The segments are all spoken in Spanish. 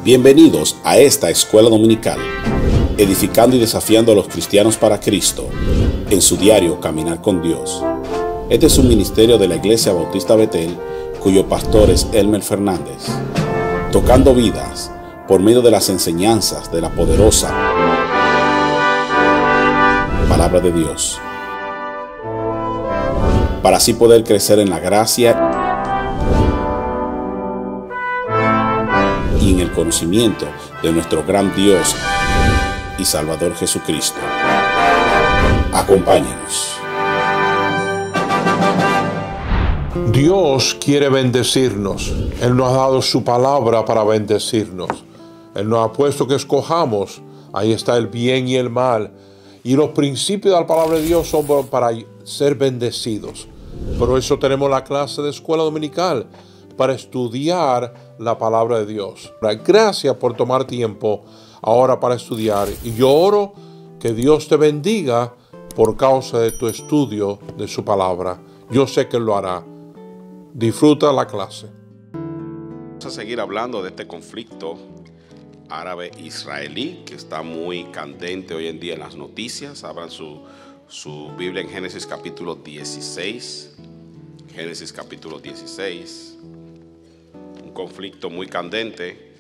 Bienvenidos a esta escuela dominical, edificando y desafiando a los cristianos para Cristo, en su diario Caminar con Dios. Este es un ministerio de la Iglesia Bautista Betel, cuyo pastor es Elmer Fernández, tocando vidas por medio de las enseñanzas de la poderosa Palabra de Dios, para así poder crecer en la gracia y en el conocimiento de nuestro gran Dios y Salvador Jesucristo. Acompáñenos. Dios quiere bendecirnos. Él nos ha dado su palabra para bendecirnos. Él nos ha puesto que escojamos. Ahí está el bien y el mal. Y los principios de la palabra de Dios son para ser bendecidos. Por eso tenemos la clase de escuela dominical, para estudiar la palabra de Dios. Gracias por tomar tiempo ahora para estudiar. Y yo oro que Dios te bendiga por causa de tu estudio de su palabra. Yo sé que Él lo hará. Disfruta la clase. Vamos a seguir hablando de este conflicto árabe-israelí que está muy candente hoy en día en las noticias. Abran su Biblia en Génesis capítulo 16. Génesis capítulo 16. Un conflicto muy candente.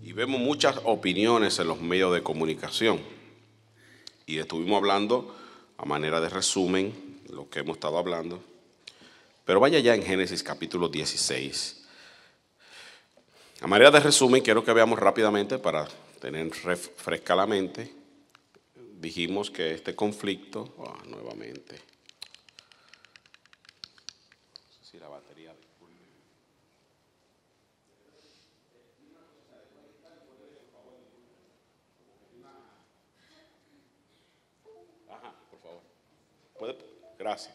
Y vemos muchas opiniones en los medios de comunicación. Y estuvimos hablando a manera de resumen lo que hemos estado hablando. Pero vaya ya en Génesis capítulo 16. A manera de resumen, quiero que veamos rápidamente para tener fresca la mente. Dijimos que este conflicto, nuevamente. No sé si la batería. Ajá, por favor. ¿Puede? Gracias.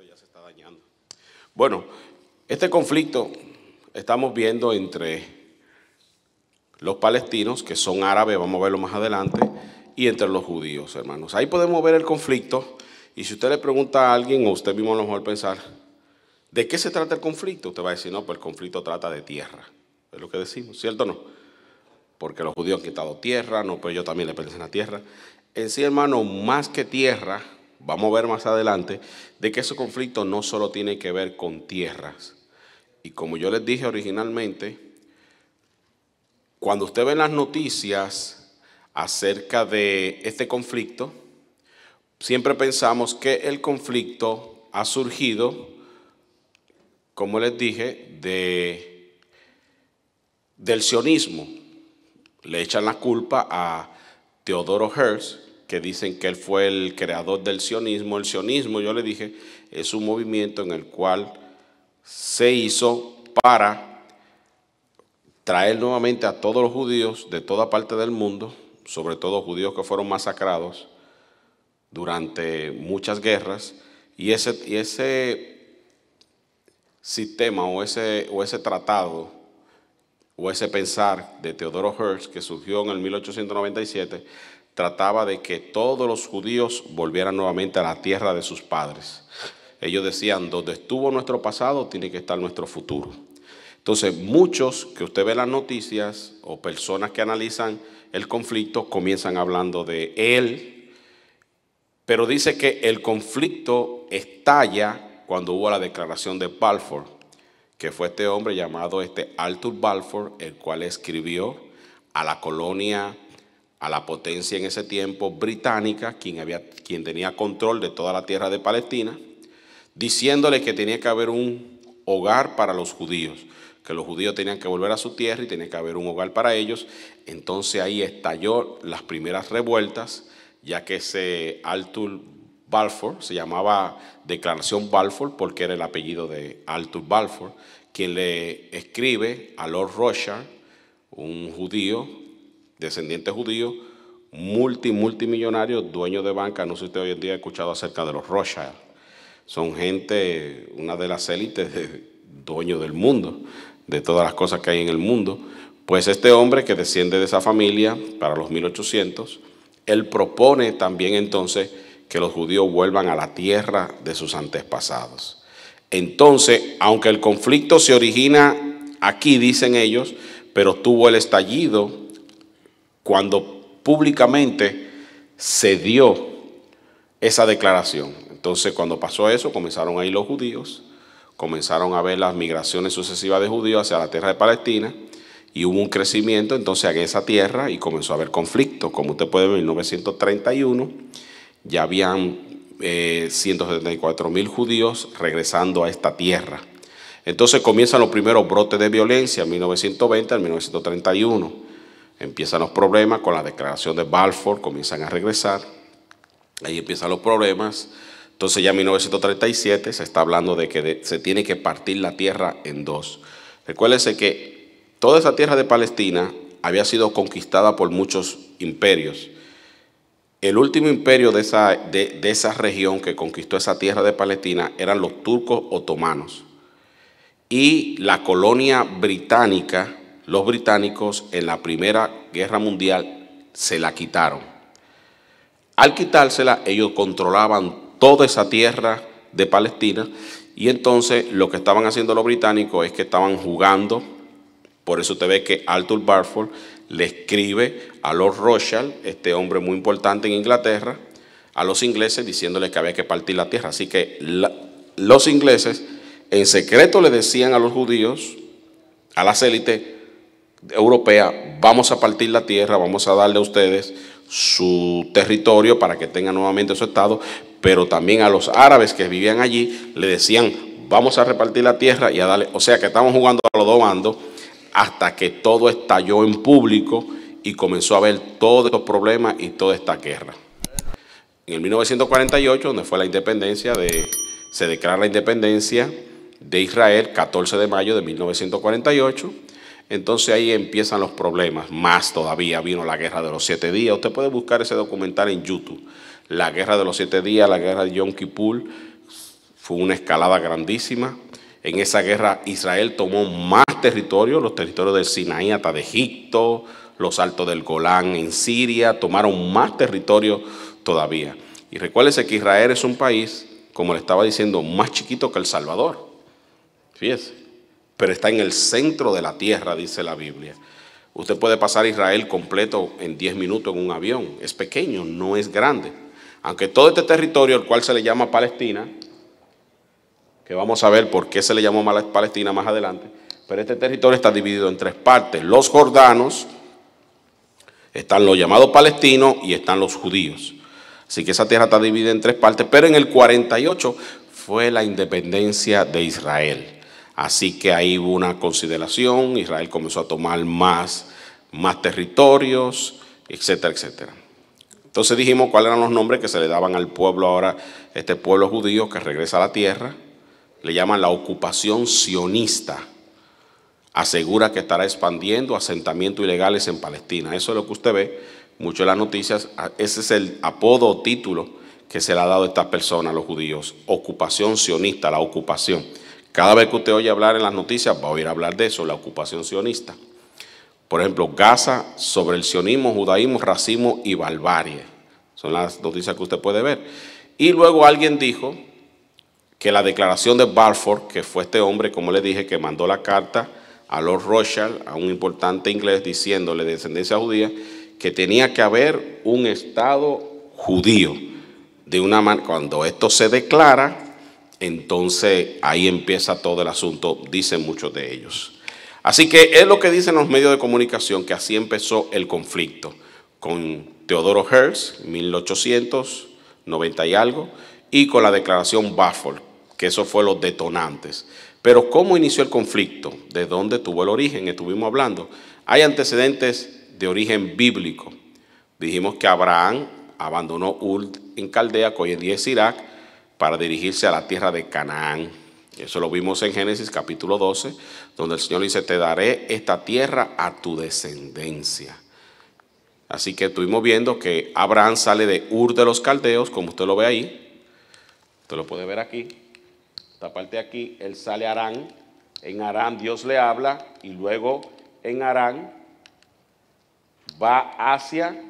Ya se está dañando. Bueno, este conflicto estamos viendo entre los palestinos, que son árabes, vamos a verlo más adelante, y entre los judíos, hermanos. Ahí podemos ver el conflicto, y si usted le pregunta a alguien, o usted mismo a lo mejor pensar, ¿de qué se trata el conflicto? Usted va a decir, no, pues el conflicto trata de tierra. Es lo que decimos, ¿cierto o no? Porque los judíos han quitado tierra, no, pues ellos también le pertenecen a tierra. En sí, hermano, más que tierra, vamos a ver más adelante de que ese conflicto no solo tiene que ver con tierras. Y como yo les dije originalmente, cuando usted ve las noticias acerca de este conflicto, siempre pensamos que el conflicto ha surgido, como les dije, del sionismo. Le echan la culpa a Theodore Herzl, que dicen que él fue el creador del sionismo. El sionismo, yo le dije, es un movimiento en el cual se hizo para traer nuevamente a todos los judíos de toda parte del mundo, sobre todo judíos que fueron masacrados durante muchas guerras, y ese sistema o ese tratado o ese pensar de Theodore Herzl, que surgió en el 1897, trataba de que todos los judíos volvieran nuevamente a la tierra de sus padres. Ellos decían, donde estuvo nuestro pasado, tiene que estar nuestro futuro. Entonces, muchos que usted ve en las noticias o personas que analizan el conflicto comienzan hablando de él, pero dice que el conflicto estalla cuando hubo la declaración de Balfour, que fue este hombre llamado Arthur Balfour, el cual escribió a la colonia, a la potencia en ese tiempo británica, quien tenía control de toda la tierra de Palestina, diciéndole que tenía que haber un hogar para los judíos, que los judíos tenían que volver a su tierra y tenía que haber un hogar para ellos. Entonces ahí estalló las primeras revueltas, ya que ese Arthur Balfour, se llamaba Declaración Balfour porque era el apellido de Arthur Balfour, quien le escribe a Lord Rothschild, un judío, descendiente judío, multimillonario, dueño de banca. No sé si usted hoy en día ha escuchado acerca de los Rothschild. Son gente, una de las élites de dueños del mundo, de todas las cosas que hay en el mundo. Pues este hombre que desciende de esa familia para los 1800, él propone también entonces que los judíos vuelvan a la tierra de sus antepasados. Entonces, aunque el conflicto se origina aquí, dicen ellos, pero tuvo el estallido cuando públicamente se dio esa declaración. Entonces, cuando pasó eso, comenzaron a ir los judíos, comenzaron a ver las migraciones sucesivas de judíos hacia la tierra de Palestina, y hubo un crecimiento entonces en esa tierra y comenzó a haber conflicto. Como usted puede ver, en 1931 ya habían 174,000 judíos regresando a esta tierra. Entonces comienzan los primeros brotes de violencia en 1920 al 1931. Empiezan los problemas con la declaración de Balfour, comienzan a regresar. Ahí empiezan los problemas. Entonces ya en 1937 se está hablando de que se tiene que partir la tierra en dos. Recuérdese que toda esa tierra de Palestina había sido conquistada por muchos imperios. El último imperio de esa región que conquistó esa tierra de Palestina eran los turcos otomanos. Y la colonia británica, los británicos en la Primera Guerra Mundial se la quitaron. Al quitársela, ellos controlaban toda esa tierra de Palestina, y entonces lo que estaban haciendo los británicos es que estaban jugando. Por eso usted ve que Arthur Balfour le escribe a Lord Rothschild, este hombre muy importante en Inglaterra, a los ingleses diciéndoles que había que partir la tierra. Así que los ingleses en secreto le decían a los judíos, a las élites europeas: vamos a partir la tierra, vamos a darle a ustedes su territorio para que tengan nuevamente su estado. Pero también a los árabes que vivían allí le decían: vamos a repartir la tierra y a darle. O sea que estaban jugando a los dos bandos, hasta que todo estalló en público y comenzó a haber todos estos problemas y toda esta guerra. En el 1948, donde fue la independencia, se declara la independencia de Israel, 14 de mayo de 1948. Entonces ahí empiezan los problemas. Más todavía vino la guerra de los 7 días. Usted puede buscar ese documental en YouTube. La guerra de los 7 días, la guerra de Yom Kippur, fue una escalada grandísima. En esa guerra Israel tomó más territorio, los territorios del Sinaí hasta de Egipto, los altos del Golán en Siria, tomaron más territorio todavía. Y recuérdese que Israel es un país, como le estaba diciendo, más chiquito que El Salvador. Fíjese, pero está en el centro de la tierra, dice la Biblia. Usted puede pasar Israel completo en 10 minutos en un avión. Es pequeño, no es grande. Aunque todo este territorio, el cual se le llama Palestina, que vamos a ver por qué se le llamó Palestina más adelante, pero este territorio está dividido en 3 partes. Los jordanos, están los llamados palestinos y están los judíos. Así que esa tierra está dividida en 3 partes, pero en el 48 fue la independencia de Israel. Así que ahí hubo una consideración, Israel comenzó a tomar más territorios, etcétera, etcétera. Entonces dijimos cuáles eran los nombres que se le daban al pueblo ahora, este pueblo judío que regresa a la tierra. Le llaman la ocupación sionista. Asegura que estará expandiendo asentamientos ilegales en Palestina. Eso es lo que usted ve mucho en las noticias. Ese es el apodo o título que se le ha dado a esta persona, a los judíos. Ocupación sionista, la ocupación. Cada vez que usted oye hablar en las noticias, va a oír hablar de eso, la ocupación sionista. Por ejemplo, Gaza, sobre el sionismo, judaísmo, racismo y barbarie. Son las noticias que usted puede ver. Y luego alguien dijo que la declaración de Balfour, que fue este hombre, como le dije, que mandó la carta a Lord Rothschild, a un importante inglés, diciéndole de descendencia judía, que tenía que haber un Estado judío. Cuando esto se declara, entonces ahí empieza todo el asunto, dicen muchos de ellos. Así que es lo que dicen los medios de comunicación, que así empezó el conflicto, con Teodoro Herzl, 1890 y algo, y con la declaración Balfour, que eso fue los detonantes. Pero ¿cómo inició el conflicto? ¿De dónde tuvo el origen? Estuvimos hablando. Hay antecedentes de origen bíblico. Dijimos que Abraham abandonó Ur en Caldea, que hoy en día es Irak, para dirigirse a la tierra de Canaán. Eso lo vimos en Génesis capítulo 12, donde el Señor dice, te daré esta tierra a tu descendencia. Así que estuvimos viendo que Abraham sale de Ur de los Caldeos, como usted lo ve ahí. Usted lo puede ver aquí. Esta parte de aquí, él sale a Harán. En Harán Dios le habla y luego en Harán va hacia,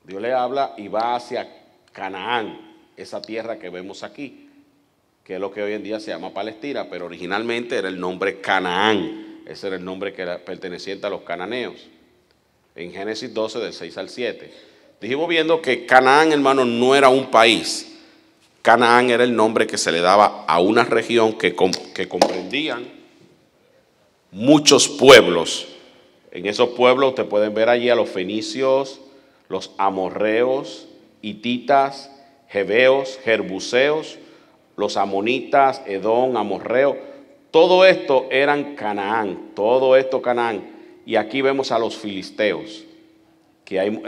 Dios le habla y va hacia Canaán, esa tierra que vemos aquí, que es lo que hoy en día se llama Palestina, pero originalmente era el nombre Canaán. Ese era el nombre que era perteneciente a los cananeos. En Génesis 12, del 6 al 7. Dijimos viendo que Canaán, hermano, no era un país. Canaán era el nombre que se le daba a una región que comprendían muchos pueblos. En esos pueblos ustedes pueden ver allí a los fenicios, los amorreos, hititas, jebeos, jerbuseos, los amonitas, Edom, amorreo. Todo esto eran Canaán, todo esto Canaán. Y aquí vemos a los filisteos, que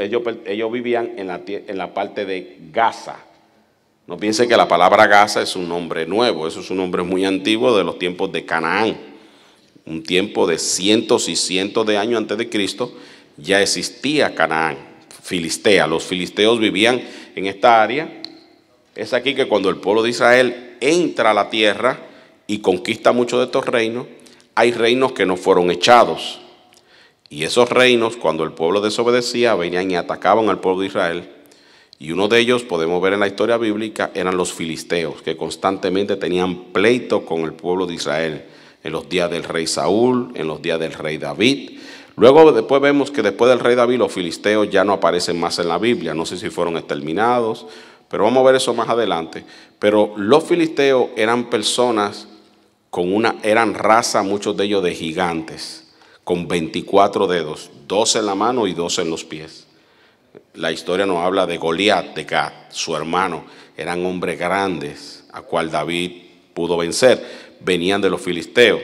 ellos vivían en la parte de Gaza. No piense que la palabra Gaza es un nombre nuevo, eso es un nombre muy antiguo de los tiempos de Canaán. Un tiempo de cientos y cientos de años antes de Cristo ya existía Canaán, Filistea. Los filisteos vivían en esta área. Es aquí que cuando el pueblo de Israel entra a la tierra y conquista muchos de estos reinos, hay reinos que no fueron echados. Y esos reinos, cuando el pueblo desobedecía, venían y atacaban al pueblo de Israel. Y uno de ellos, podemos ver en la historia bíblica, eran los filisteos, que constantemente tenían pleito con el pueblo de Israel, en los días del rey Saúl, en los días del rey David. Luego después vemos que después del rey David, los filisteos ya no aparecen más en la Biblia. No sé si fueron exterminados, pero vamos a ver eso más adelante. Pero los filisteos eran personas eran raza, muchos de ellos de gigantes, con 24 dedos, 2 en la mano y 2 en los pies. La historia nos habla de Goliat, de Gat, su hermano. Eran hombres grandes, a cual David pudo vencer. Venían de los filisteos.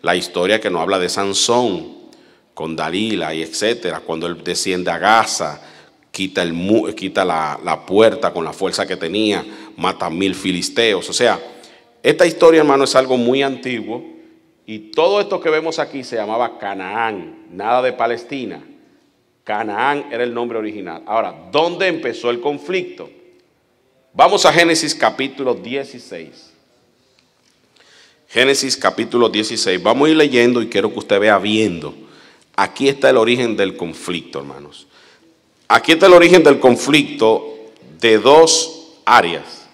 La historia que nos habla de Sansón, con Dalila y etcétera, cuando él desciende a Gaza, quita la puerta con la fuerza que tenía, mata a 1000 filisteos. O sea, esta historia, hermano, es algo muy antiguo. Y todo esto que vemos aquí se llamaba Canaán, nada de Palestina. Canaán era el nombre original. Ahora, ¿dónde empezó el conflicto? Vamos a Génesis capítulo 16. Génesis capítulo 16. Vamos a ir leyendo y quiero que usted vea viendo. Aquí está el origen del conflicto, hermanos. Aquí está el origen del conflicto de dos áreas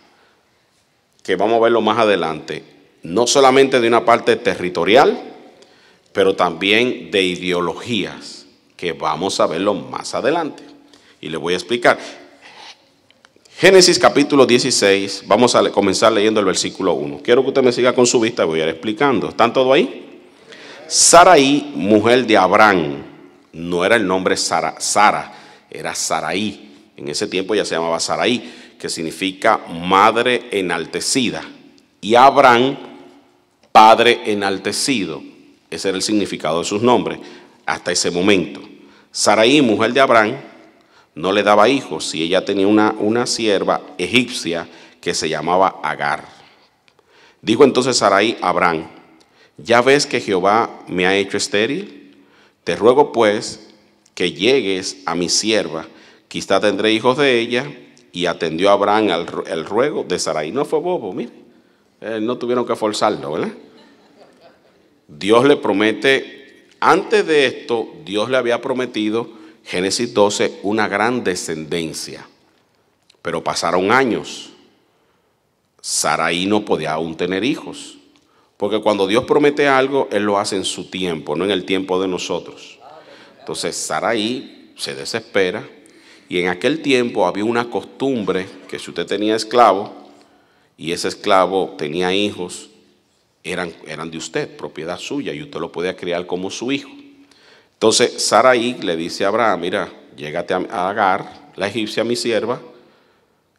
que vamos a verlo más adelante. No solamente de una parte territorial, pero también de ideologías, que vamos a verlo más adelante. Y le voy a explicar. Génesis capítulo 16, vamos a comenzar leyendo el versículo 1. Quiero que usted me siga con su vista, voy a ir explicando. ¿Están todos ahí? Sarai, mujer de Abraham, no era el nombre Sara, era Sarai. En ese tiempo ya se llamaba Sarai, que significa madre enaltecida. Y Abraham, padre enaltecido. Ese era el significado de sus nombres hasta ese momento. Sarai, mujer de Abraham, no le daba hijos y ella tenía una sierva egipcia que se llamaba Agar. Dijo entonces Sarai a Abraham: ¿ya ves que Jehová me ha hecho estéril? Te ruego pues que llegues a mi sierva, quizá tendré hijos de ella. Y atendió a Abraham el ruego de Sarai. No fue bobo, mire. No tuvieron que forzarlo, ¿verdad? Dios le promete, antes de esto, Dios le había prometido, Génesis 12, una gran descendencia. Pero pasaron años. Sarai no podía aún tener hijos. Porque cuando Dios promete algo, Él lo hace en su tiempo, no en el tiempo de nosotros. Entonces Sarai se desespera. Y en aquel tiempo había una costumbre que si usted tenía esclavo y ese esclavo tenía hijos, eran de usted, propiedad suya, y usted lo podía criar como su hijo. Entonces Sarai le dice a Abraham: mira, llégate a Agar, la egipcia, mi sierva.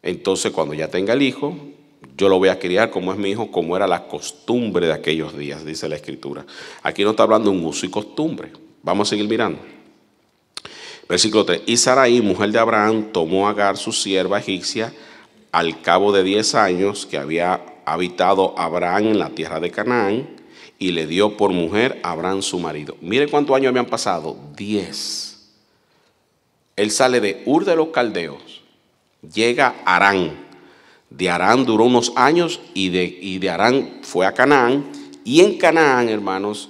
Entonces cuando ya tenga el hijo, yo lo voy a criar como es mi hijo, como era la costumbre de aquellos días, dice la Escritura. Aquí no está hablando de un uso y costumbre. Vamos a seguir mirando. Versículo 3. Y Sarai, mujer de Abraham, tomó a Agar, su sierva egipcia, al cabo de 10 años que había habitado Abraham en la tierra de Canaán, y le dio por mujer a Abraham su marido. Mire cuántos años habían pasado. 10. Él sale de Ur de los Caldeos, llega a Harán. De Harán duró unos años y de Harán fue a Canaán. Y en Canaán, hermanos,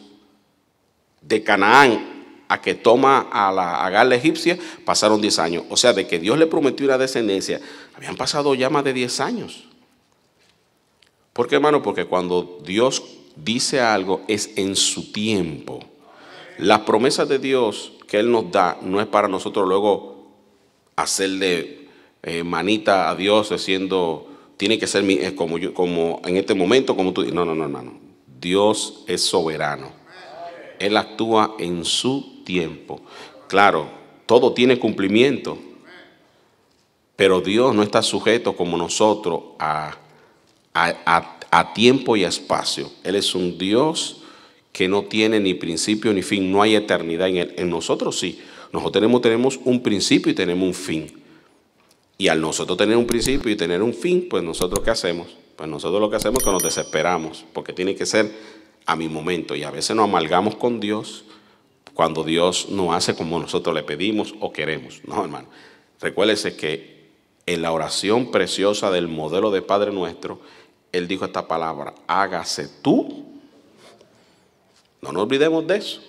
de Canaán a que toma a Agar la egipcia, pasaron 10 años. O sea, de que Dios le prometió una descendencia, habían pasado ya más de 10 años. ¿Por qué, hermano? Porque cuando Dios dice algo es en su tiempo. Las promesas de Dios que Él nos da no es para nosotros luego hacerle manita a Dios diciendo, tiene que ser como yo, como en este momento, como tú. No, hermano. Dios es soberano. Él actúa en su tiempo. Claro, todo tiene cumplimiento, pero Dios no está sujeto como nosotros a tiempo y a espacio. Él es un Dios que no tiene ni principio ni fin, no hay eternidad en Él. En nosotros sí, nosotros tenemos un principio y tenemos un fin. Y al nosotros tener un principio y tener un fin, pues nosotros ¿qué hacemos? Pues nosotros lo que hacemos es que nos desesperamos, porque tiene que ser a mi momento. Y a veces nos amalgamos con Dios cuando Dios no hace como nosotros le pedimos o queremos. No, hermano. Recuérdese que en la oración preciosa del modelo de Padre Nuestro, Él dijo esta palabra: hágase tú. No nos olvidemos de eso,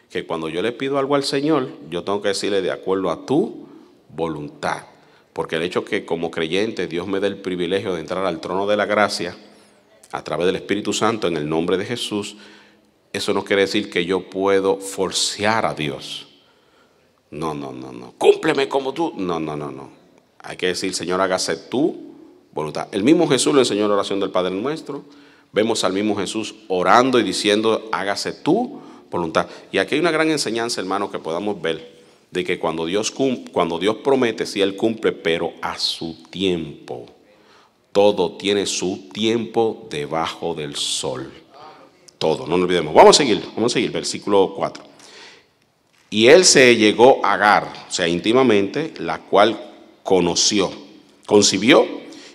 que cuando yo le pido algo al Señor, yo tengo que decirle de acuerdo a tu voluntad. Porque el hecho que como creyente Dios me dé el privilegio de entrar al trono de la gracia a través del Espíritu Santo en el nombre de Jesús, eso no quiere decir que yo puedo forcear a Dios. No. Cúmpleme como tú. No. Hay que decir, Señor, hágase tu voluntad. El mismo Jesús lo enseñó en la oración del Padre Nuestro. Vemos al mismo Jesús orando y diciendo, hágase tu voluntad. Y aquí hay una gran enseñanza, hermano, que podamos ver, de que cuando Dios promete, sí, Él cumple, pero a su tiempo. Todo tiene su tiempo debajo del sol. Todo, no nos olvidemos. Vamos a seguir, versículo 4. Y él se llegó a Agar, o sea, íntimamente, la cual concibió,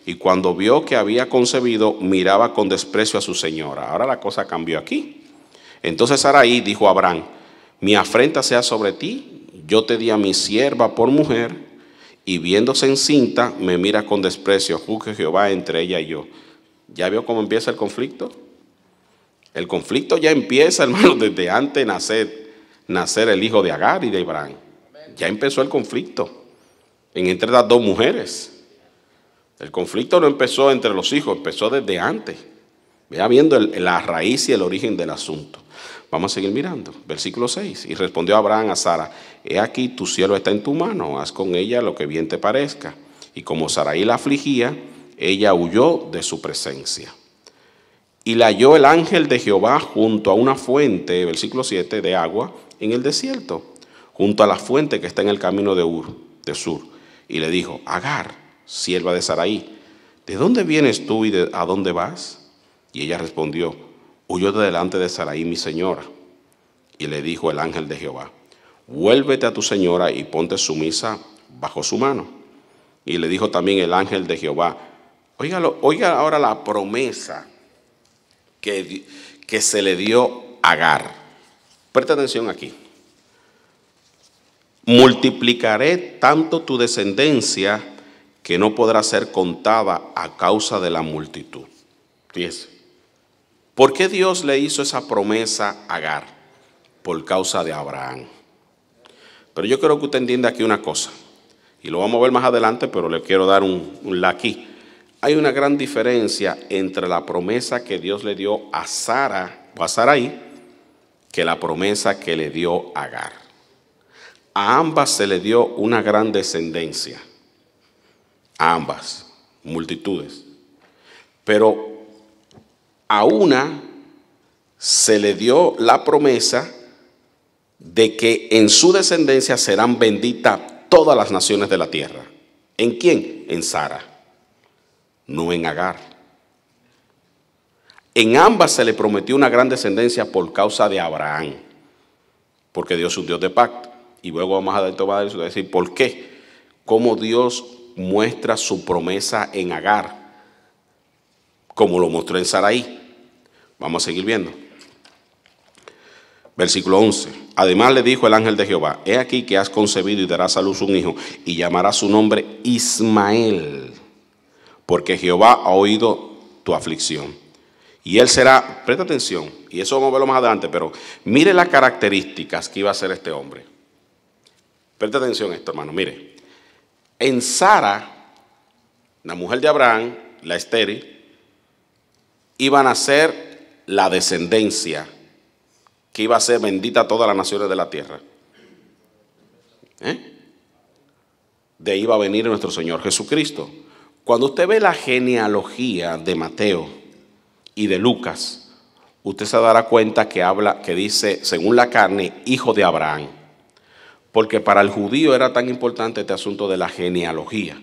y cuando vio que había concebido, miraba con desprecio a su señora. Ahora la cosa cambió aquí. Entonces Sarai dijo a Abraham: mi afrenta sea sobre ti, yo te di a mi sierva por mujer, y viéndose encinta, me mira con desprecio. Juzgue Jehová entre ella y yo. ¿Ya vio cómo empieza el conflicto? El conflicto ya empieza, hermano, desde antes de nacer el hijo de Agar y de Abraham. Ya empezó el conflicto entre las dos mujeres. El conflicto no empezó entre los hijos, empezó desde antes. Vea viendo la raíz y el origen del asunto. Vamos a seguir mirando. Versículo 6. Y respondió Abraham a Sara: he aquí, tu sierva está en tu mano, haz con ella lo que bien te parezca. Y como Sarai la afligía, ella huyó de su presencia. Y la halló el ángel de Jehová junto a una fuente, versículo 7, de agua en el desierto, junto a la fuente que está en el camino de Sur. Y le dijo: Agar, sierva de Sarai, ¿de dónde vienes tú y a dónde vas? Y ella respondió: huyó de delante de Sarai, mi señora. Y le dijo el ángel de Jehová: vuélvete a tu señora y ponte sumisa bajo su mano. Y le dijo también el ángel de Jehová: oiga ahora la promesa que se le dio a Agar. Presta atención aquí. Multiplicaré tanto tu descendencia que no podrá ser contada a causa de la multitud. Fíjese. ¿Por qué Dios le hizo esa promesa a Agar? Por causa de Abraham. Pero yo quiero que usted entienda aquí una cosa, y lo vamos a ver más adelante, pero le quiero dar un aquí. Hay una gran diferencia entre la promesa que Dios le dio a Sara o a Sarai que la promesa que le dio a Agar. A ambas se le dio una gran descendencia. A ambas, multitudes. Pero a una se le dio la promesa de que en su descendencia serán benditas todas las naciones de la tierra. ¿En quién? En Sara, no en Agar. En ambas se le prometió una gran descendencia por causa de Abraham, porque Dios es un Dios de pacto. Y luego más adelante va a decir por qué, cómo Dios muestra su promesa en Agar, como lo mostró en Saraí. Vamos a seguir viendo. Versículo 11. Además le dijo el ángel de Jehová: he aquí que has concebido y darás a luz un hijo, y llamarás su nombre Ismael, porque Jehová ha oído tu aflicción. Y él será, presta atención, y eso vamos a verlo más adelante, pero mire las características que iba a ser este hombre. Presta atención a esto, hermano, mire. En Sara, la mujer de Abraham, la estéril, iban a ser la descendencia que iba a ser bendita a todas las naciones de la tierra. De ahí va a venir nuestro Señor Jesucristo. Cuando usted ve la genealogía de Mateo y de Lucas, usted se dará cuenta que dice, según la carne, hijo de Abraham. Porque para el judío era tan importante este asunto de la genealogía.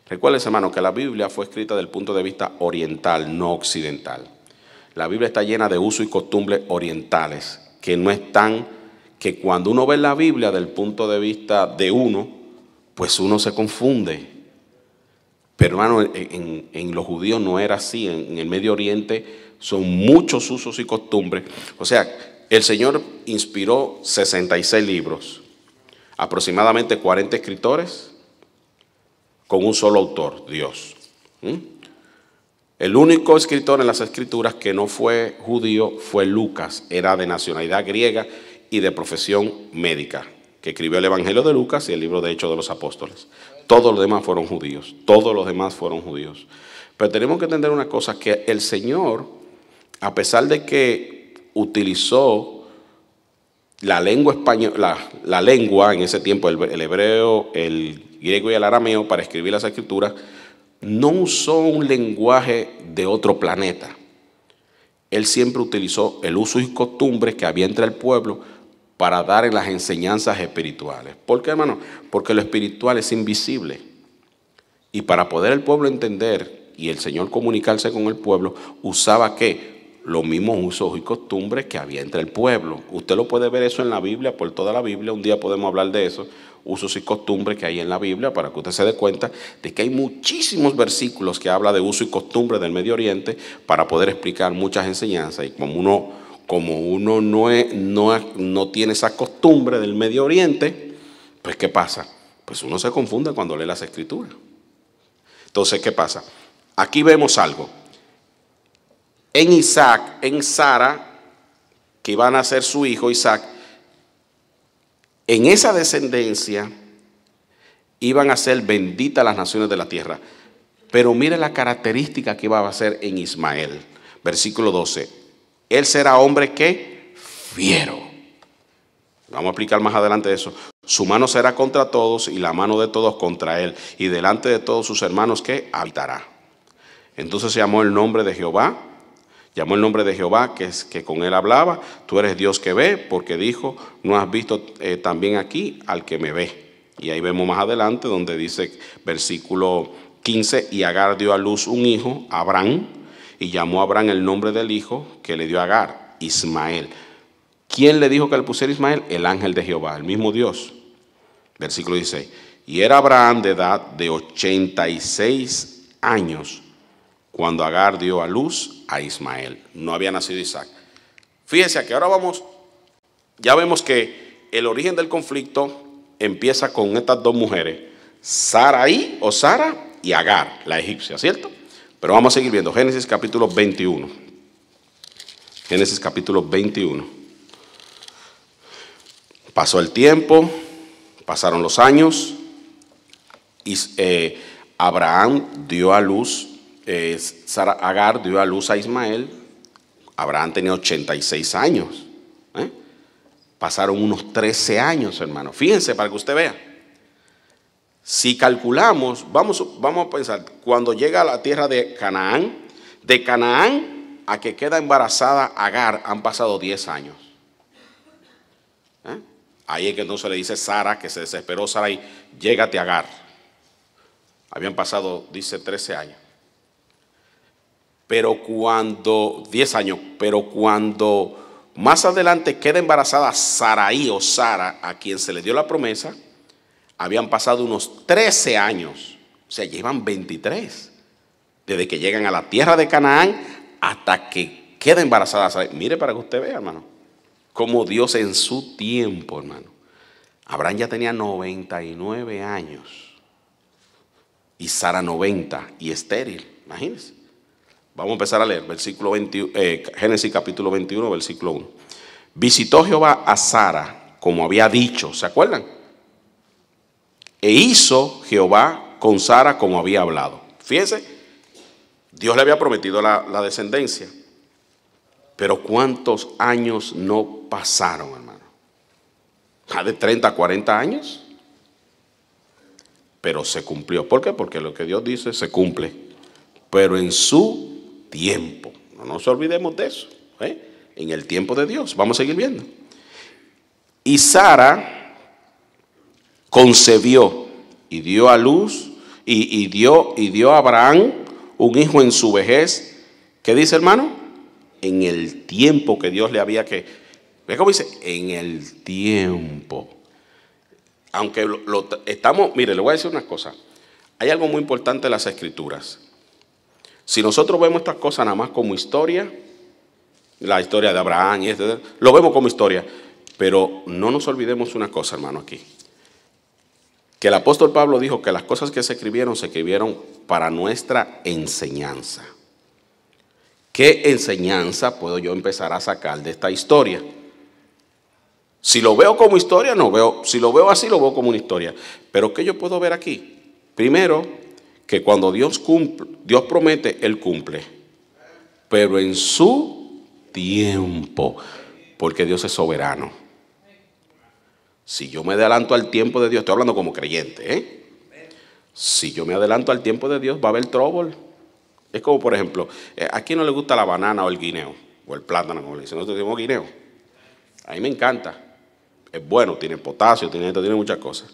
Recuerden, hermano, que la Biblia fue escrita desde el punto de vista oriental, no occidental. La Biblia está llena de usos y costumbres orientales, que no están, que cuando uno ve la Biblia desde el punto de vista de uno, pues uno se confunde. Pero hermano, en los judíos no era así. En el Medio Oriente son muchos usos y costumbres. O sea, el Señor inspiró 66 libros, aproximadamente 40 escritores, con un solo autor, Dios. El único escritor en las Escrituras que no fue judío fue Lucas, era de nacionalidad griega y de profesión médica, que escribió el Evangelio de Lucas y el libro de Hechos de los Apóstoles. Todos los demás fueron judíos, todos los demás fueron judíos. Pero tenemos que entender una cosa, que el Señor, a pesar de que utilizó la lengua española, la lengua en ese tiempo, el hebreo, el griego y el arameo para escribir las Escrituras, no usó un lenguaje de otro planeta. Él siempre utilizó el uso y costumbres que había entre el pueblo para dar en las enseñanzas espirituales. ¿Por qué, hermano? Porque lo espiritual es invisible. Y para poder el pueblo entender y el Señor comunicarse con el pueblo, usaba ¿qué? Los mismos usos y costumbres que había entre el pueblo. Usted lo puede ver eso en la Biblia, por toda la Biblia. Un día podemos hablar de eso, usos y costumbres que hay en la Biblia, para que usted se dé cuenta de que hay muchísimos versículos que habla de uso y costumbre del Medio Oriente para poder explicar muchas enseñanzas. Y como uno no tiene esa costumbre del Medio Oriente, pues ¿qué pasa? Pues uno se confunde cuando lee las Escrituras. Entonces, ¿qué pasa? Aquí vemos algo. En Isaac, en Sara, que iban a ser su hijo Isaac, en esa descendencia iban a ser benditas las naciones de la tierra. Pero mire la característica que iba a ser en Ismael. Versículo 12. Él será hombre que fiero. Vamos a explicar más adelante eso. Su mano será contra todos y la mano de todos contra él. Y delante de todos sus hermanos que habitará. Entonces se llamó el nombre de Jehová. Llamó el nombre de Jehová, que con él hablaba. Tú eres Dios que ve, porque dijo, no has visto también aquí al que me ve. Y ahí vemos más adelante donde dice, versículo 15, y Agar dio a luz un hijo, Abraham, y llamó a Abraham el nombre del hijo que le dio a Agar, Ismael. ¿Quién le dijo que le pusiera Ismael? El ángel de Jehová, el mismo Dios. Versículo 16. Y era Abraham de edad de 86 años cuando Agar dio a luz a Ismael. No había nacido Isaac. Fíjense que ahora ya vemos que el origen del conflicto empieza con estas dos mujeres, Saraí o Sara y Agar, la egipcia, ¿cierto? Pero vamos a seguir viendo Génesis capítulo 21. Génesis capítulo 21. Pasó el tiempo, pasaron los años, y Abraham dio a luz, Agar dio a luz a Ismael. Abraham tenía 86 años. Pasaron unos 13 años, hermano. Fíjense para que usted vea. Si calculamos, vamos a pensar, cuando llega a la tierra de Canaán a que queda embarazada Agar han pasado 10 años. Ahí es que entonces le dice Sara, que se desesperó Sara, y llégate a Agar. Habían pasado, dice, 13 años. pero 10 años, pero cuando más adelante queda embarazada Sarai o Sara, a quien se le dio la promesa, habían pasado unos 13 años, o sea, llevan 23, desde que llegan a la tierra de Canaán hasta que queda embarazada Sarai. Mire para que usted vea, hermano, cómo Dios en su tiempo, hermano. Abraham ya tenía 99 años y Sara 90 y estéril, imagínense. Vamos a empezar a leer, versículo 21, Génesis capítulo 21, versículo 1. Visitó Jehová a Sara como había dicho, ¿se acuerdan? E hizo Jehová con Sara como había hablado. Fíjense, Dios le había prometido la descendencia. Pero ¿cuántos años no pasaron, hermano? ¿De 30 a 40 años? Pero se cumplió. ¿Por qué? Porque lo que Dios dice se cumple. Pero en su tiempo. No nos olvidemos de eso. En el tiempo de Dios. Vamos a seguir viendo. Y Sara concebió y dio a luz y dio a Abraham un hijo en su vejez. ¿Qué dice, hermano? En el tiempo que Dios le había que... ¿Ve cómo dice? En el tiempo. Aunque estamos... Mire, le voy a decir una cosa. Hay algo muy importante en las Escrituras. Si nosotros vemos estas cosas nada más como historia, la historia de Abraham y lo vemos como historia, pero no nos olvidemos una cosa, hermano, aquí. Que el apóstol Pablo dijo que las cosas que se escribieron para nuestra enseñanza. ¿Qué enseñanza puedo yo empezar a sacar de esta historia? Si lo veo como historia, no veo. Si lo veo así, lo veo como una historia. Pero ¿qué yo puedo ver aquí? Primero, que cuando Dios promete, Él cumple. Pero en su tiempo, porque Dios es soberano. Si yo me adelanto al tiempo de Dios, estoy hablando como creyente, Si yo me adelanto al tiempo de Dios, va a haber trouble. Es como, por ejemplo, ¿a quién no le gusta la banana o el guineo? O el plátano, como le dicen. Nosotros decimos guineo. A mí me encanta. Es bueno, tiene potasio, tiene muchas cosas.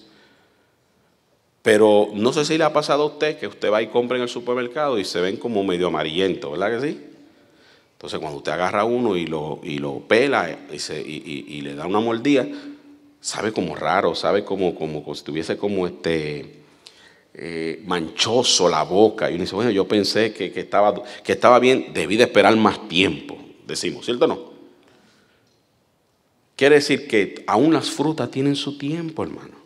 Pero no sé si le ha pasado a usted que usted va y compra en el supermercado y se ven como medio amarillentos, ¿verdad que sí? Entonces cuando usted agarra uno y lo pela y le da una mordida, sabe como raro, sabe como si estuviese como manchoso la boca. Y uno dice, bueno, yo pensé que estaba bien, debí de esperar más tiempo, decimos, ¿cierto o no? Quiere decir que aún las frutas tienen su tiempo, hermano.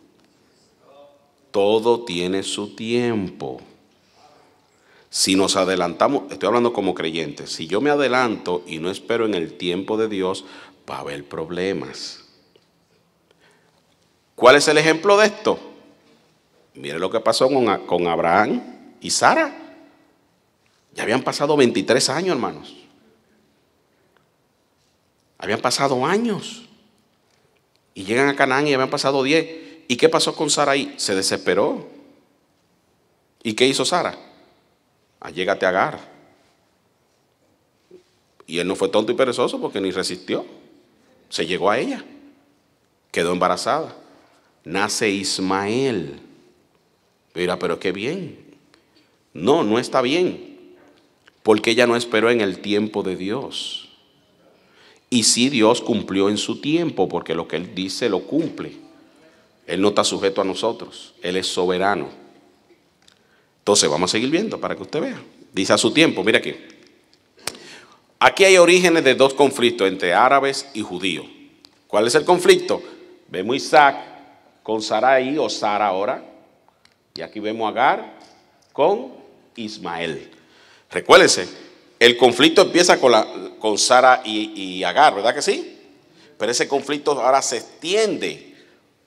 Todo tiene su tiempo. Si nos adelantamos, estoy hablando como creyentes, si yo me adelanto y no espero en el tiempo de Dios, va a haber problemas. ¿Cuál es el ejemplo de esto? Mire lo que pasó con Abraham y Sara. Ya habían pasado 23 años, hermanos. Habían pasado años. Y llegan a Canaán y habían pasado 10. ¿Y qué pasó con Sara ahí? Se desesperó. ¿Y qué hizo Sara? Allégate a Agar. Y él no fue tonto y perezoso porque ni resistió. Se llegó a ella. Quedó embarazada. Nace Ismael. Mira, pero qué bien. No, no está bien. Porque ella no esperó en el tiempo de Dios. Y sí, Dios cumplió en su tiempo, porque lo que Él dice lo cumple. Él no está sujeto a nosotros. Él es soberano. Entonces vamos a seguir viendo para que usted vea. Dice a su tiempo, mira aquí. Aquí hay orígenes de dos conflictos entre árabes y judíos. ¿Cuál es el conflicto? Vemos Isaac con Sarai o Sara ahora. Y aquí vemos a Agar con Ismael. Recuérdense, el conflicto empieza con Sara y Agar, ¿verdad que sí? Pero ese conflicto ahora se extiende.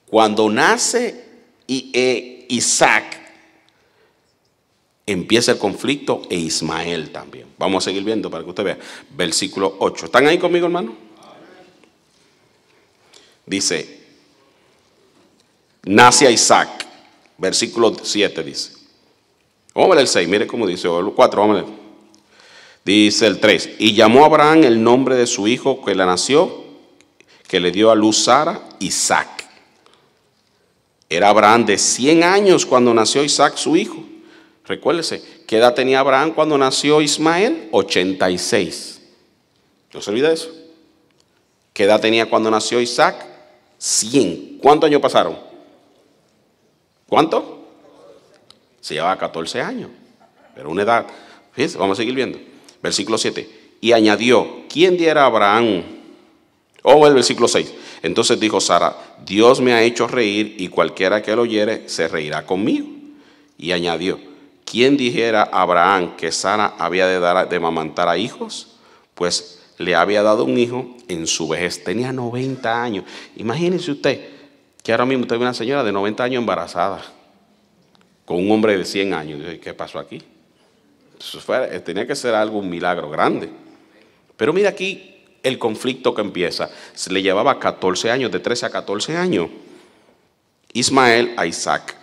Cuando nace Isaac, empieza el conflicto e Ismael también. Vamos a seguir viendo para que usted vea. Versículo 8. ¿Están ahí conmigo, hermano? Dice, nace a Isaac. Versículo 7 dice. Vamos a ver el 6, mire cómo dice. O el 4, vamos a ver. Dice el 3. Y llamó a Abraham el nombre de su hijo que le nació, que le dio a luz Sara, Isaac. Era Abraham de 100 años cuando nació Isaac su hijo. Recuérdese, ¿qué edad tenía Abraham cuando nació Ismael? 86. No se olvide de eso. ¿Qué edad tenía cuando nació Isaac? 100. ¿Cuántos años pasaron? ¿Cuánto? Se llevaba 14 años. Pero una edad. Fíjense, vamos a seguir viendo. Versículo 7. Y añadió, ¿quién diera a Abraham? El versículo 6. Entonces dijo Sara, Dios me ha hecho reír y cualquiera que lo oyere se reirá conmigo. Y añadió, ¿quién dijera a Abraham que Sara había de amamantar a hijos? Pues le había dado un hijo en su vejez. Tenía 90 años. Imagínense usted que ahora mismo usted ve una señora de 90 años embarazada con un hombre de 100 años. ¿Qué pasó aquí? Tenía que ser algo, un milagro grande. Pero mira aquí el conflicto que empieza. Se le llevaba 14 años, de 13 a 14 años. Ismael a Isaac.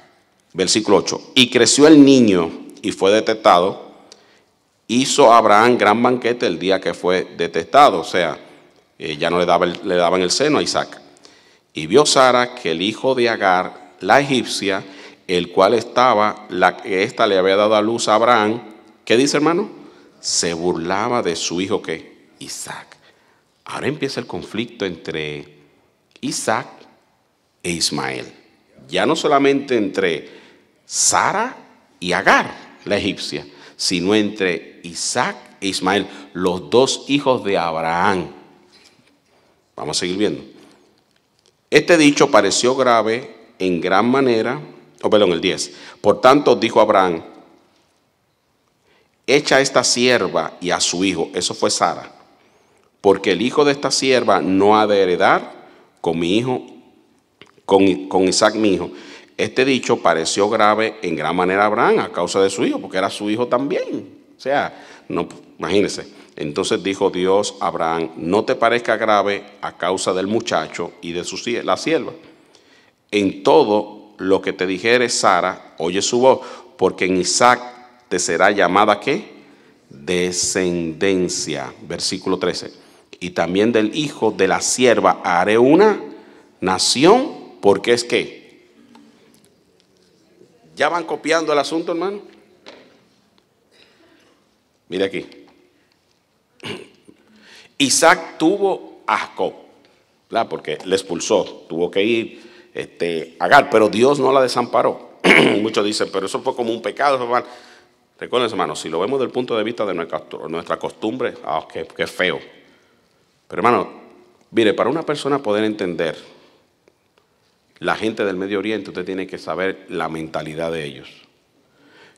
Versículo 8. Y creció el niño y fue detestado. Hizo Abraham gran banquete el día que fue detestado. O sea, ya no le daban el seno a Isaac. Y vio Sara que el hijo de Agar, la egipcia, el cual ésta le había dado a luz a Abraham. ¿Qué dice, hermano? Se burlaba de su hijo, ¿qué? Isaac. Ahora empieza el conflicto entre Isaac e Ismael. Ya no solamente entre Sara y Agar, la egipcia, sino entre Isaac e Ismael, los dos hijos de Abraham. Vamos a seguir viendo. Este dicho pareció grave en gran manera, el 10. Por tanto dijo Abraham, echa a esta sierva y a su hijo, eso fue Sara, porque el hijo de esta sierva no ha de heredar con mi hijo, con Isaac mi hijo. Este dicho pareció grave en gran manera a Abraham a causa de su hijo, porque era su hijo también. O sea, no, imagínense. Entonces dijo Dios a Abraham, no te parezca grave a causa del muchacho y de la sierva. En todo lo que te dijere Sara, oye su voz, porque en Isaac te será llamada, ¿qué? Descendencia. Versículo 13. Y también del hijo de la sierva haré una nación, porque es que ¿ya van copiando el asunto, hermano? Mire aquí. Isaac tuvo a Jacob, ¿verdad? Porque le expulsó, tuvo que ir Agar, pero Dios no la desamparó. Muchos dicen, pero eso fue como un pecado. Recuerden, hermano, si lo vemos desde el punto de vista de nuestra costumbre, qué feo. Pero hermano, mire, para una persona poder entender la gente del Medio Oriente, usted tiene que saber la mentalidad de ellos.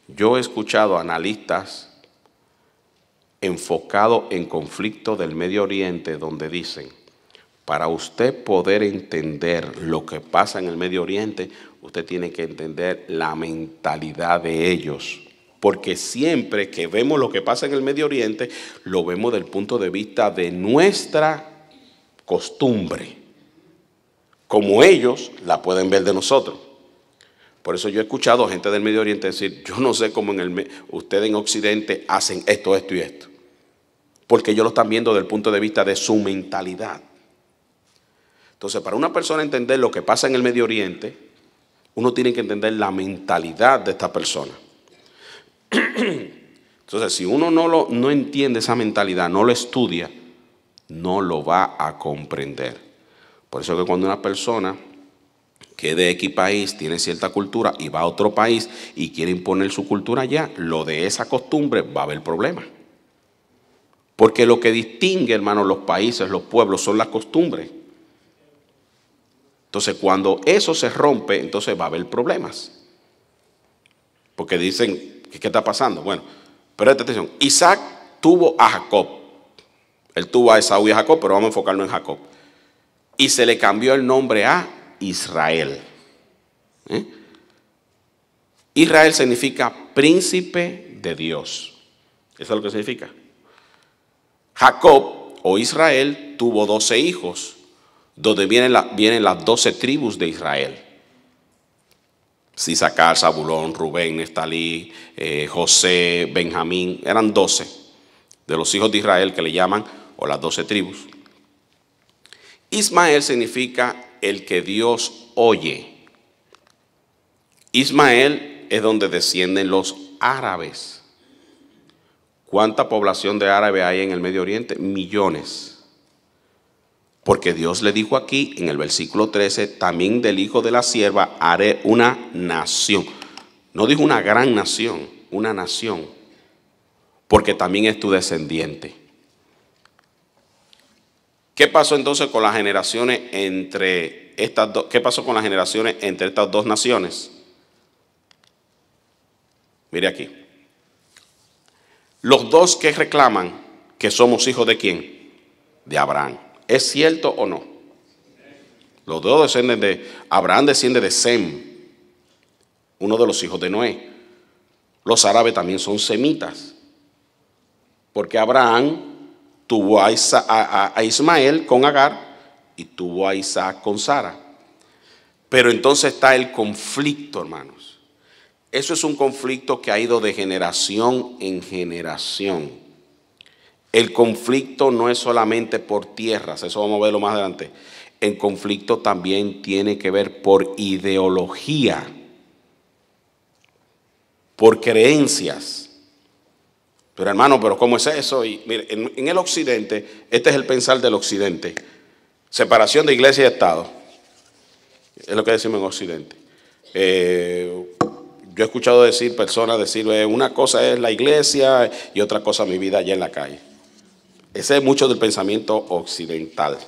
Yo he escuchado analistas enfocados en conflictos del Medio Oriente donde dicen, para usted poder entender lo que pasa en el Medio Oriente, usted tiene que entender la mentalidad de ellos. Porque siempre que vemos lo que pasa en el Medio Oriente, lo vemos desde el punto de vista de nuestra costumbre, como ellos la pueden ver de nosotros. Por eso yo he escuchado gente del Medio Oriente decir, yo no sé cómo ustedes en Occidente hacen esto, esto y esto. Porque ellos lo están viendo desde el punto de vista de su mentalidad. Entonces, para una persona entender lo que pasa en el Medio Oriente, uno tiene que entender la mentalidad de esta persona. Entonces, si uno no entiende esa mentalidad, no lo estudia, no lo va a comprender. Por eso que cuando una persona que de X país tiene cierta cultura y va a otro país y quiere imponer su cultura allá, lo de esa costumbre va a haber problemas. Porque lo que distingue, hermano, los países, los pueblos, son las costumbres. Entonces, cuando eso se rompe, entonces va a haber problemas. Porque dicen, ¿qué está pasando? Bueno, pero esta atención, Isaac tuvo a Jacob. Él tuvo a Esaú y a Jacob, pero vamos a enfocarnos en Jacob. Y se le cambió el nombre a Israel. Israel significa príncipe de Dios. Eso es lo que significa. Jacob o Israel tuvo 12 hijos, donde vienen las 12 tribus de Israel. Isacar, Zabulón, Rubén, Neftalí, José, Benjamín, eran 12 de los hijos de Israel que le llaman, o las 12 tribus. Ismael significa el que Dios oye. Ismael es donde descienden los árabes. ¿Cuánta población de árabes hay en el Medio Oriente? Millones. Porque Dios le dijo aquí en el versículo 13, también del hijo de la sierva haré una nación. No dijo una gran nación, una nación. Porque también es tu descendiente. ¿Qué pasó entonces con las generaciones entre estas dos? ¿Qué pasó con las generaciones entre estas dos naciones? Mire aquí. Los dos que reclaman que somos hijos de ¿quién? De Abraham. ¿Es cierto o no? Los dos descienden de Abraham, desciende de Sem, uno de los hijos de Noé. Los árabes también son semitas, porque Abraham tuvo a Ismael con Agar y tuvo a Isaac con Sara. Pero entonces está el conflicto, hermanos. Eso es un conflicto que ha ido de generación en generación. El conflicto no es solamente por tierras, eso vamos a verlo más adelante. El conflicto también tiene que ver por ideología, por creencias. Pero hermano, ¿pero cómo es eso? Y mire, en el occidente, este es el pensar del occidente. Separación de iglesia y Estado. Es lo que decimos en occidente. Yo he escuchado decir personas decir, una cosa es la iglesia y otra cosa mi vida allá en la calle. Ese es mucho del pensamiento occidental.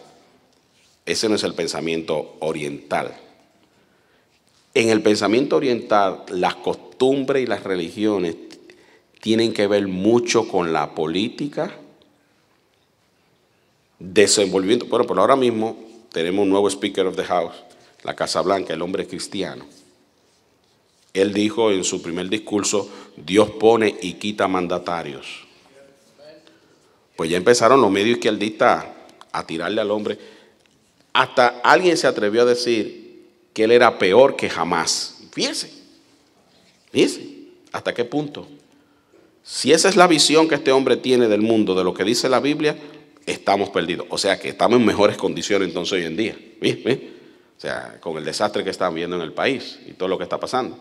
Ese no es el pensamiento oriental. En el pensamiento oriental, las costumbres y las religiones tienen que ver mucho con la política, desenvolvimiento. Bueno, pero ahora mismo tenemos un nuevo Speaker of the House, la Casa Blanca, el hombre cristiano. Él dijo en su primer discurso, Dios pone y quita mandatarios. Pues ya empezaron los medios izquierdistas a tirarle al hombre. Hasta alguien se atrevió a decir que él era peor que jamás. Fíjese, ¿hasta qué punto? Si esa es la visión que este hombre tiene del mundo, de lo que dice la Biblia, estamos perdidos. O sea que estamos en mejores condiciones entonces hoy en día. O sea, con el desastre que están viendo en el país y todo lo que está pasando.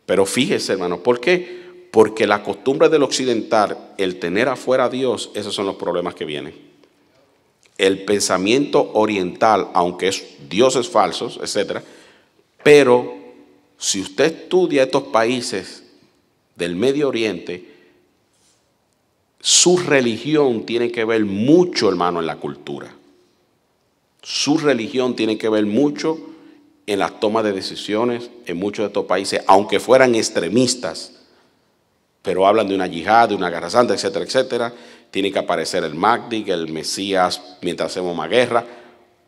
Pero fíjese, hermano, ¿por qué? Porque la costumbre del occidental, el tener afuera a Dios, esos son los problemas que vienen. El pensamiento oriental, aunque es dioses falsos, etc. Pero si usted estudia estos países del Medio Oriente, su religión tiene que ver mucho, hermano, en la cultura. Su religión tiene que ver mucho en las tomas de decisiones en muchos de estos países, aunque fueran extremistas, pero hablan de una yihad, de una guerra santa, etcétera, etcétera. Tiene que aparecer el Mahdi, el Mesías, mientras hacemos más guerra,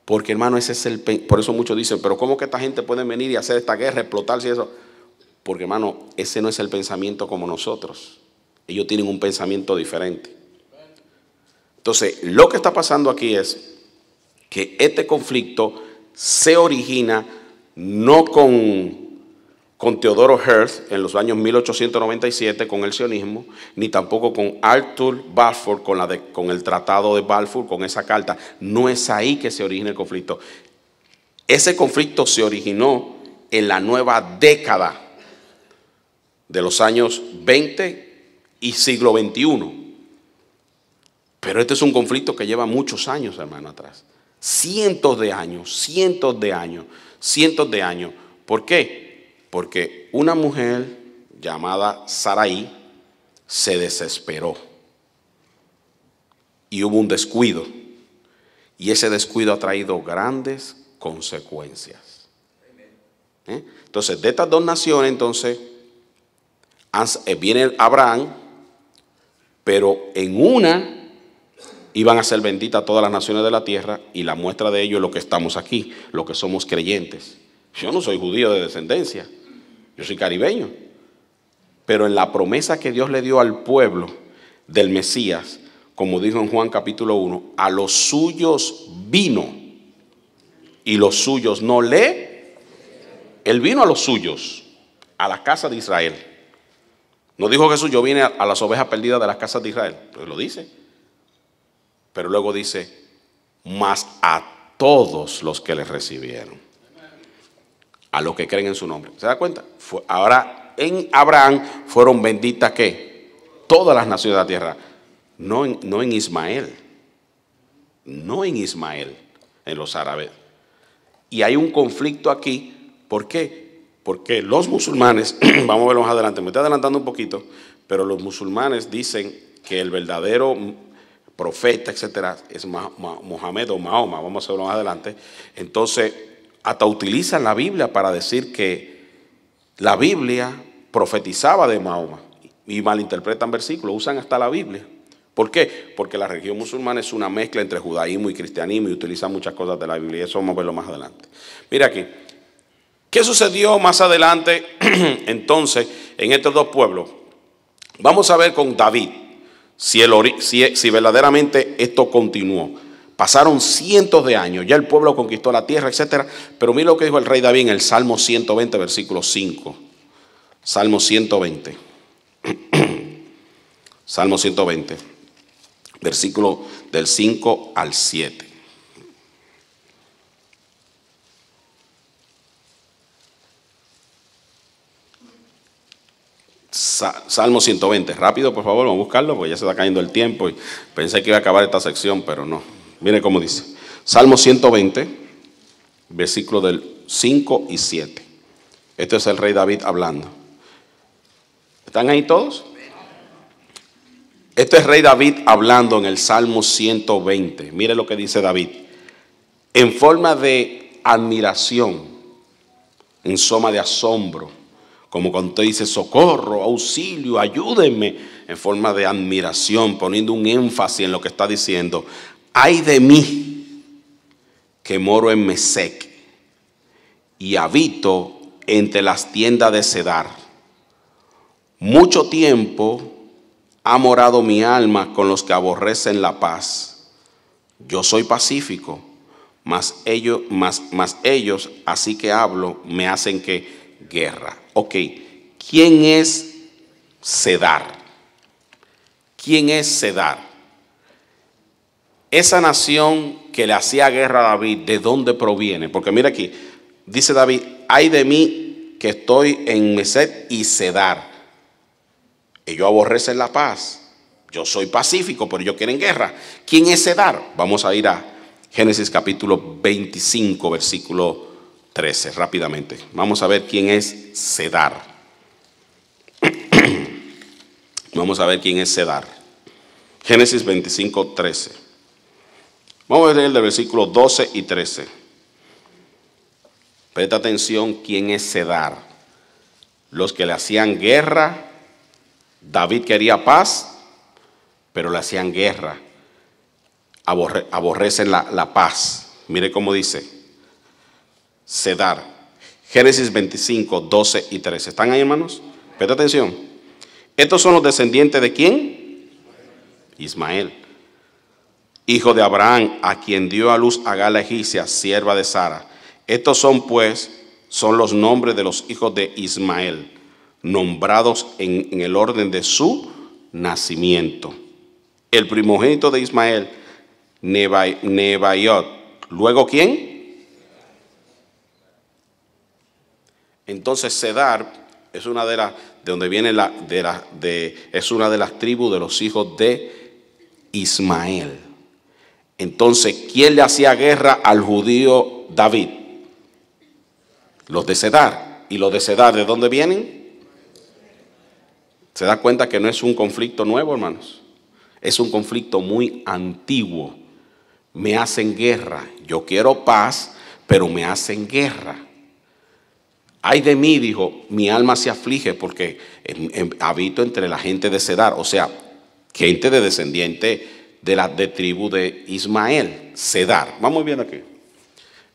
porque hermano, ese es por eso muchos dicen, pero ¿cómo que esta gente puede venir y hacer esta guerra, explotarse y eso? Porque hermano, ese no es el pensamiento como nosotros. Ellos tienen un pensamiento diferente. Entonces, lo que está pasando aquí es que este conflicto se origina no con Teodoro Herzl en los años 1897 con el sionismo, ni tampoco con Arthur Balfour con el Tratado de Balfour, con esa carta. No es ahí que se origina el conflicto. Ese conflicto se originó en la nueva década de los años 20 y siglo XXI. Pero este es un conflicto que lleva muchos años, hermano, atrás. Cientos de años. ¿Por qué? Porque una mujer llamada Sarai se desesperó y hubo un descuido. Y ese descuido ha traído grandes consecuencias. Entonces, de estas dos naciones, entonces, viene Abraham, pero en una iban a ser benditas todas las naciones de la tierra, y la muestra de ello es lo que estamos aquí, lo que somos creyentes. Yo no soy judío de descendencia, yo soy caribeño, pero en la promesa que Dios le dio al pueblo del Mesías, como dijo en Juan capítulo 1, a los suyos vino y los suyos no le. Él vino a los suyos, a la casa de Israel. No dijo Jesús, yo vine a las ovejas perdidas de las casas de Israel, pues lo dice. Pero luego dice, mas a todos los que les recibieron, a los que creen en su nombre. ¿Se da cuenta? Ahora en Abraham fueron benditas ¿qué? Todas las naciones de la tierra. No en Ismael. No en Ismael, en los árabes. Y hay un conflicto aquí. ¿Por qué? Porque los musulmanes, vamos a verlo más adelante, me estoy adelantando un poquito, pero los musulmanes dicen que el verdadero profeta, etcétera, es Mohamed o Mahoma, vamos a verlo más adelante. Entonces, hasta utilizan la Biblia para decir que la Biblia profetizaba de Mahoma y malinterpretan versículos, usan hasta la Biblia. ¿Por qué? Porque la religión musulmana es una mezcla entre judaísmo y cristianismo y utiliza muchas cosas de la Biblia, y eso vamos a verlo más adelante. Mira aquí, ¿qué sucedió más adelante entonces en estos dos pueblos? Vamos a ver con David si verdaderamente esto continuó. Pasaron cientos de años, ya el pueblo conquistó la tierra, etcétera. Pero mira lo que dijo el rey David en el Salmo 120, versículo 5. Salmo 120. Salmo 120, versículo del 5 al 7. Salmo 120, rápido por favor, vamos a buscarlo porque ya se está cayendo el tiempo y pensé que iba a acabar esta sección, pero no. Mire cómo dice. Salmo 120, versículo del 5 y 7. Este es el rey David hablando. ¿Están ahí todos? Este es rey David hablando en el Salmo 120. Mire lo que dice David. En forma de admiración, en soma de asombro, como cuando usted dice socorro, auxilio, ayúdenme, en forma de admiración, poniendo un énfasis en lo que está diciendo. Ay de mí, que moro en Mesec y habito entre las tiendas de Cedar. Mucho tiempo ha morado mi alma con los que aborrecen la paz. Yo soy pacífico, mas ellos, así que hablo, me hacen que guerra. Ok, ¿quién es Cedar? ¿Quién es Cedar? Esa nación que le hacía guerra a David, ¿de dónde proviene? Porque mira aquí, dice David, ay de mí que estoy en Mesec y Cedar. Ellos aborrecen la paz. Yo soy pacífico, pero ellos quieren guerra. ¿Quién es Cedar? Vamos a ir a Génesis capítulo 25, versículo 13, rápidamente. Vamos a ver quién es Cedar. Vamos a ver quién es Cedar. Génesis 25, 13. Vamos a leer el versículo 12 y 13. Presta atención quién es Cedar. Los que le hacían guerra. David quería paz, pero le hacían guerra. Aborrecen la paz. Mire cómo dice. Cedar. Génesis 25, 12 y 13. ¿Están ahí, hermanos? Presta atención. Estos son los descendientes ¿de quién? Ismael, hijo de Abraham, a quien dio a luz Agar la egipcia, sierva de Sara. Estos son los nombres de los hijos de Ismael, nombrados en el orden de su nacimiento. El primogénito de Ismael, Nebaiot. Luego, ¿quién? Entonces Cedar es una de donde viene es una de las tribus de los hijos de Ismael. Entonces, ¿quién le hacía guerra al judío David? Los de Cedar. ¿Y los de Cedar de dónde vienen? ¿Se da cuenta que no es un conflicto nuevo, hermanos? Es un conflicto muy antiguo. Me hacen guerra. Yo quiero paz, pero me hacen guerra. Ay de mí, dijo, mi alma se aflige porque habito entre la gente de Cedar, o sea, gente de descendiente de tribu de Ismael, Cedar. Vamos viendo aquí.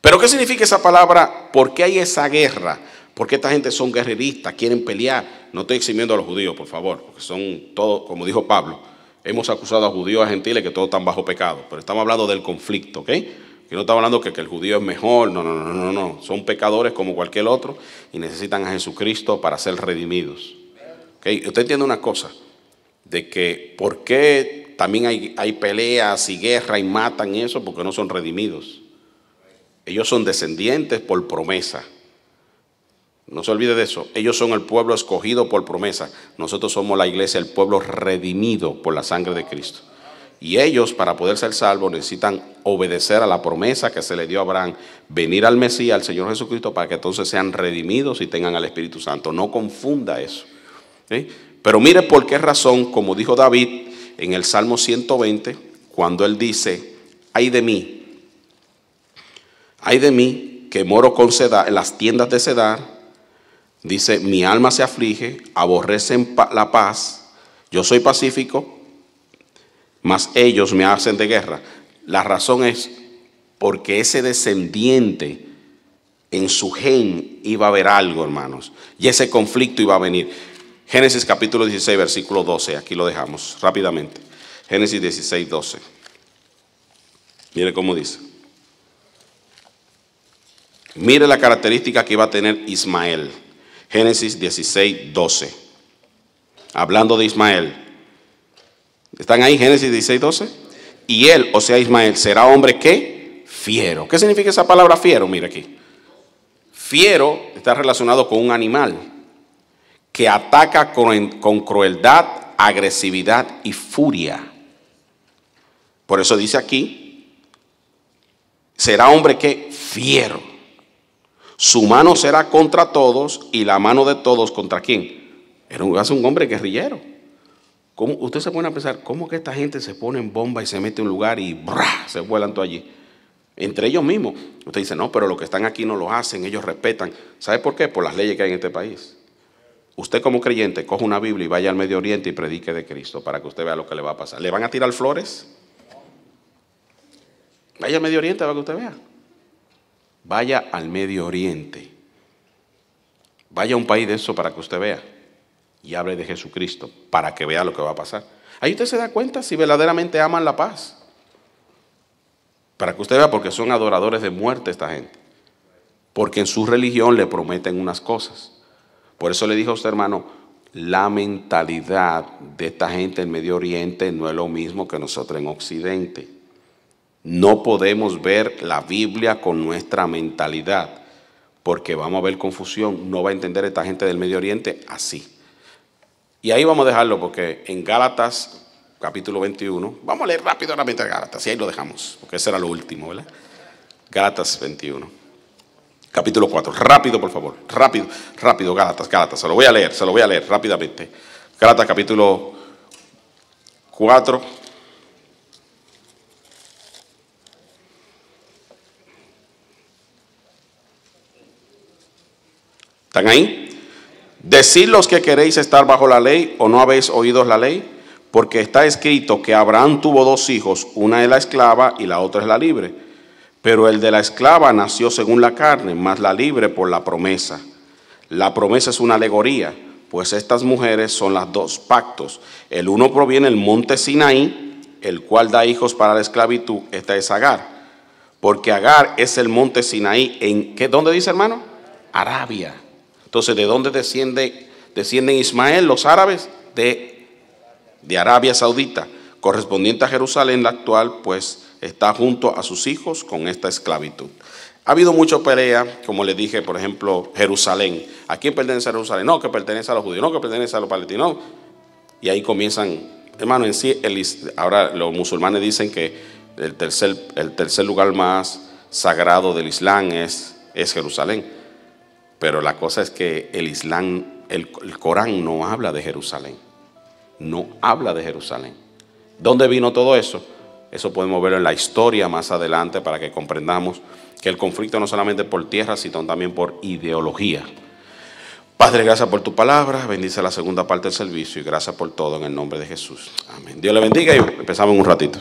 Pero ¿qué significa esa palabra? ¿Por qué hay esa guerra? ¿Por qué esta gente son guerreristas, quieren pelear? No estoy eximiendo a los judíos, por favor, porque son todos, como dijo Pablo, hemos acusado a judíos y a gentiles que todos están bajo pecado, pero estamos hablando del conflicto, ¿ok? Que no estamos hablando que el judío es mejor, no. Son pecadores como cualquier otro y necesitan a Jesucristo para ser redimidos. ¿Okay? Usted entiende una cosa, de que por qué también hay peleas y guerra y matan y eso, porque no son redimidos. Ellos son descendientes por promesa. No se olvide de eso. Ellos son el pueblo escogido por promesa. Nosotros somos la iglesia, el pueblo redimido por la sangre de Cristo. Y ellos, para poder ser salvos, necesitan obedecer a la promesa que se le dio a Abraham, venir al Mesías, al Señor Jesucristo, para que entonces sean redimidos y tengan al Espíritu Santo. No confunda eso. ¿Sí? Pero mire por qué razón, como dijo David en el Salmo 120, cuando él dice, ay de mí que moro con Cedar, en las tiendas de Cedar, dice, mi alma se aflige, aborrecen la paz, yo soy pacífico, mas ellos me hacen de guerra. La razón es porque ese descendiente en su gen iba a haber algo, hermanos, y ese conflicto iba a venir. Génesis capítulo 16, versículo 12, aquí lo dejamos rápidamente. Génesis 16, 12. Mire cómo dice. Mire la característica que iba a tener Ismael. Génesis 16, 12. Hablando de Ismael. ¿Están ahí? Génesis 16, 12. Y él, o sea Ismael, será hombre ¿qué? Fiero. ¿Qué significa esa palabra fiero? Mire aquí. Fiero está relacionado con un animal que ataca con crueldad, agresividad y furia. Por eso dice aquí, será hombre ¿qué? Fiero. Su mano será contra todos y la mano de todos ¿contra quién? Es un hombre guerrillero. ¿Cómo? Usted se pone a pensar, ¿cómo que esta gente se pone en bomba y se mete en un lugar y ¡brá! Se vuelan todo allí? Entre ellos mismos. Usted dice, no, pero los que están aquí no lo hacen, ellos respetan. ¿Sabe por qué? Por las leyes que hay en este país. Usted como creyente, coja una Biblia y vaya al Medio Oriente y predique de Cristo para que usted vea lo que le va a pasar. ¿Le van a tirar flores? Vaya al Medio Oriente para que usted vea. Vaya al Medio Oriente. Vaya a un país de eso para que usted vea. Y hable de Jesucristo para que vea lo que va a pasar. Ahí usted se da cuenta si verdaderamente aman la paz. Para que usted vea, porque son adoradores de muerte esta gente. Porque en su religión le prometen unas cosas. Por eso le dijo a usted, hermano, la mentalidad de esta gente en Medio Oriente no es lo mismo que nosotros en Occidente. No podemos ver la Biblia con nuestra mentalidad, porque vamos a ver confusión. No va a entender esta gente del Medio Oriente así. Y ahí vamos a dejarlo, porque en Gálatas, capítulo 21, vamos a leer rápidamente Gálatas, y ahí lo dejamos, porque ese era lo último, ¿verdad? Gálatas 21, capítulo 4, rápido por favor, rápido, Gálatas, se lo voy a leer rápidamente. Gálatas capítulo 4. ¿Están ahí? Decid los que queréis estar bajo la ley, o no habéis oído la ley, porque está escrito que Abraham tuvo dos hijos, una es la esclava y la otra es la libre. Pero el de la esclava nació según la carne, mas la libre por la promesa. La promesa es una alegoría, pues estas mujeres son las dos pactos. El uno proviene del monte Sinaí, el cual da hijos para la esclavitud. Esta es Agar, porque Agar es el monte Sinaí. ¿Dónde dice, hermano? Arabia. Entonces, ¿de dónde descienden Ismael, los árabes? De Arabia Saudita, correspondiente a Jerusalén, la actual, pues está junto a sus hijos con esta esclavitud. Ha habido mucha pelea, como les dije, por ejemplo, Jerusalén. ¿A quién pertenece a Jerusalén? No, que pertenece a los judíos, no, que pertenece a los palestinos. Y ahí comienzan, hermano, en sí, ahora los musulmanes dicen que el tercer lugar más sagrado del Islam es Jerusalén. Pero la cosa es que el Islam, el Corán no habla de Jerusalén. No habla de Jerusalén. ¿Dónde vino todo eso? Eso podemos verlo en la historia más adelante para que comprendamos que el conflicto no solamente por tierra, sino también por ideología. Padre, gracias por tu palabra. Bendice la segunda parte del servicio y gracias por todo en el nombre de Jesús. Amén. Dios le bendiga y empezamos en un ratito.